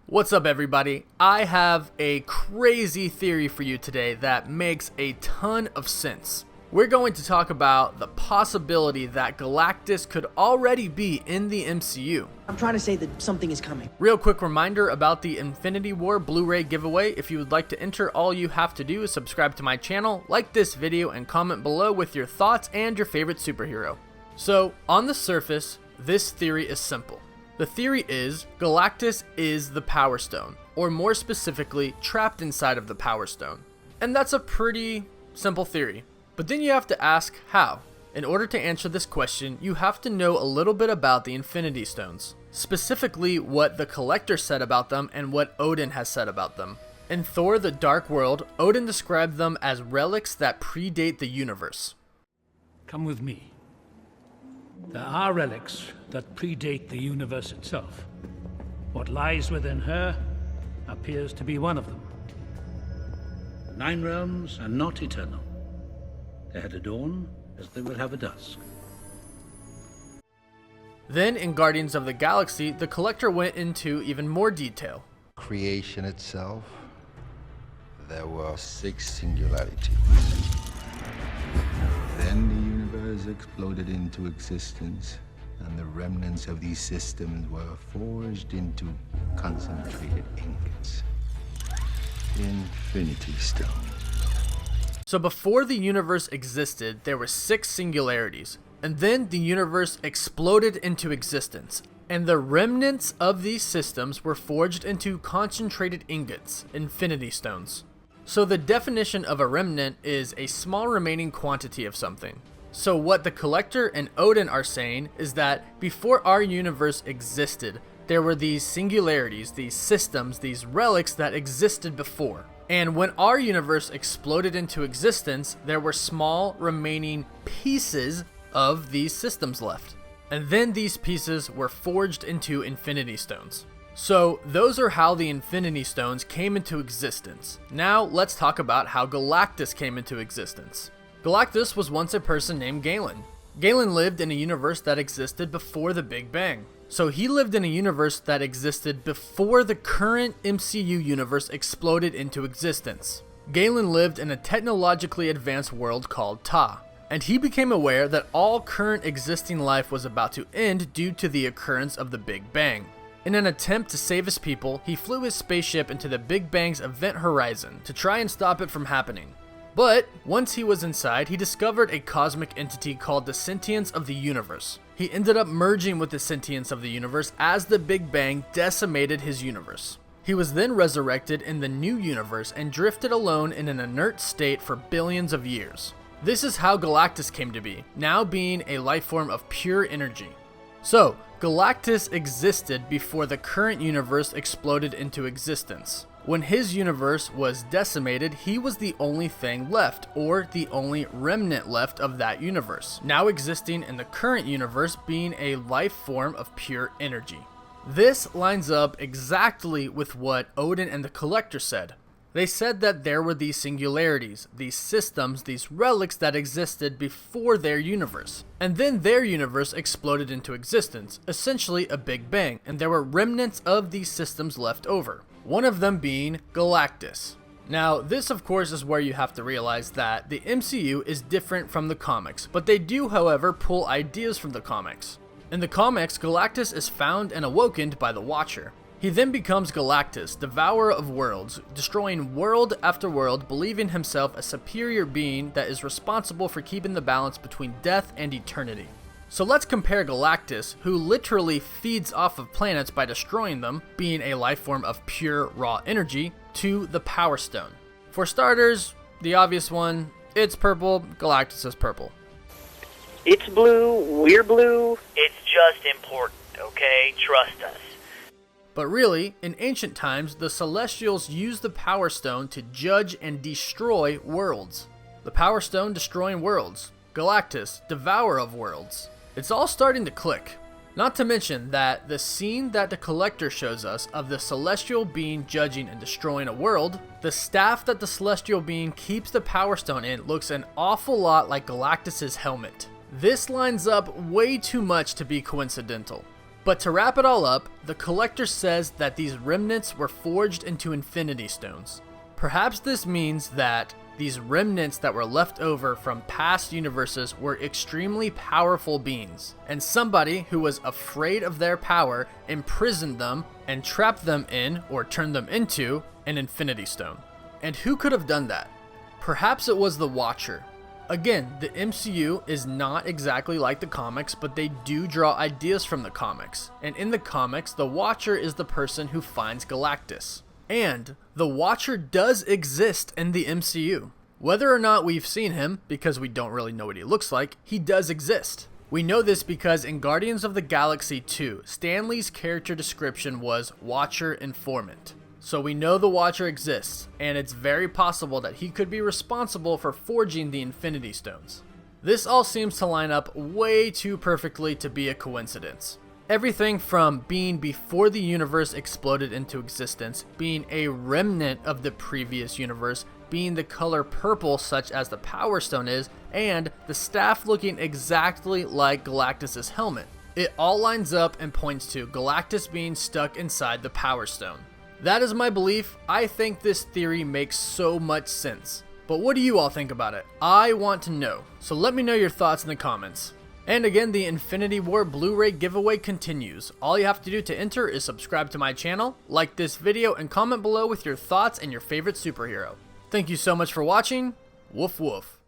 What's up, everybody? I have a crazy theory for you today that makes a ton of sense. We're going to talk about the possibility that Galactus could already be in the MCU. I'm trying to say that something is coming. Real quick reminder about the Infinity War Blu-ray giveaway. If you would like to enter, all you have to do is subscribe to my channel, like this video, and comment below with your thoughts and your favorite superhero. So, on the surface, this theory is simple. The theory is Galactus is the Power Stone, or more specifically, trapped inside of the Power Stone. And that's a pretty simple theory. But then you have to ask how. In order to answer this question, you have to know a little bit about the Infinity Stones. Specifically, what the Collector said about them and what Odin has said about them. In Thor: The Dark World, Odin described them as relics that predate the universe. Come with me. There are relics that predate the universe itself. What lies within her appears to be one of them. The 9 realms are not eternal. They had a dawn as they will have a dusk. Then in Guardians of the Galaxy, the Collector went into even more detail. Creation itself, there were 6 singularities. Then the universe exploded into existence, and the remnants of these systems were forged into concentrated ingots. Infinity Stones. So before the universe existed, there were 6 singularities, and then the universe exploded into existence, and the remnants of these systems were forged into concentrated ingots, Infinity Stones. So the definition of a remnant is a small remaining quantity of something. So what the Collector and Odin are saying is that before our universe existed, there were these singularities, these systems, these relics that existed before. And when our universe exploded into existence, there were small remaining pieces of these systems left. And then these pieces were forged into Infinity Stones. So those are how the Infinity Stones came into existence. Now let's talk about how Galactus came into existence. Galactus was once a person named Galen. Galen lived in a universe that existed before the Big Bang. So he lived in a universe that existed before the current MCU universe exploded into existence. Galen lived in a technologically advanced world called Ta, and he became aware that all current existing life was about to end due to the occurrence of the Big Bang. In an attempt to save his people, he flew his spaceship into the Big Bang's event horizon to try and stop it from happening. But once he was inside, he discovered a cosmic entity called the sentience of the universe. He ended up merging with the sentience of the universe as the Big Bang decimated his universe. He was then resurrected in the new universe and drifted alone in an inert state for billions of years. This is how Galactus came to be, now being a life form of pure energy. So, Galactus existed before the current universe exploded into existence. When his universe was decimated, he was the only thing left, or the only remnant left of that universe, now existing in the current universe being a life form of pure energy. This lines up exactly with what Odin and the Collector said. They said that there were these singularities, these systems, these relics that existed before their universe. And then their universe exploded into existence, essentially a Big Bang, and there were remnants of these systems left over. One of them being Galactus. Now, this of course is where you have to realize that the MCU is different from the comics, but they do, however, pull ideas from the comics. In the comics, Galactus is found and awoken by the Watcher. He then becomes Galactus, devourer of worlds, destroying world after world, believing himself a superior being that is responsible for keeping the balance between death and eternity. So let's compare Galactus, who literally feeds off of planets by destroying them, being a life form of pure raw energy, to the Power Stone. For starters, the obvious one, it's purple, Galactus is purple. It's blue, we're blue. It's just important, okay? Trust us. But really, in ancient times, the Celestials used the Power Stone to judge and destroy worlds. The Power Stone destroying worlds. Galactus, devourer of worlds. It's all starting to click. Not to mention that the scene that the Collector shows us of the celestial being judging and destroying a world, the staff that the celestial being keeps the Power Stone in looks an awful lot like Galactus's helmet. This lines up way too much to be coincidental. But to wrap it all up, the collector says that these remnants were forged into Infinity Stones. Perhaps this means that these remnants that were left over from past universes were extremely powerful beings, and somebody who was afraid of their power imprisoned them and trapped them in, or turned them into, an Infinity Stone. And who could have done that? Perhaps it was the Watcher. Again, the MCU is not exactly like the comics, but they do draw ideas from the comics. And in the comics, the Watcher is the person who finds Galactus. And the Watcher does exist in the MCU. Whether or not we've seen him, because we don't really know what he looks like, he does exist. We know this because in Guardians of the Galaxy 2, Stan Lee's character description was Watcher Informant. So we know the Watcher exists, and it's very possible that he could be responsible for forging the Infinity Stones. This all seems to line up way too perfectly to be a coincidence. Everything from being before the universe exploded into existence, being a remnant of the previous universe, being the color purple such as the Power Stone is, and the staff looking exactly like Galactus' helmet. It all lines up and points to Galactus being stuck inside the Power Stone. That is my belief. I think this theory makes so much sense. But what do you all think about it? I want to know, so let me know your thoughts in the comments. And again, the Infinity War Blu-ray giveaway continues. All you have to do to enter is subscribe to my channel, like this video, and comment below with your thoughts and your favorite superhero. Thank you so much for watching. Woof woof.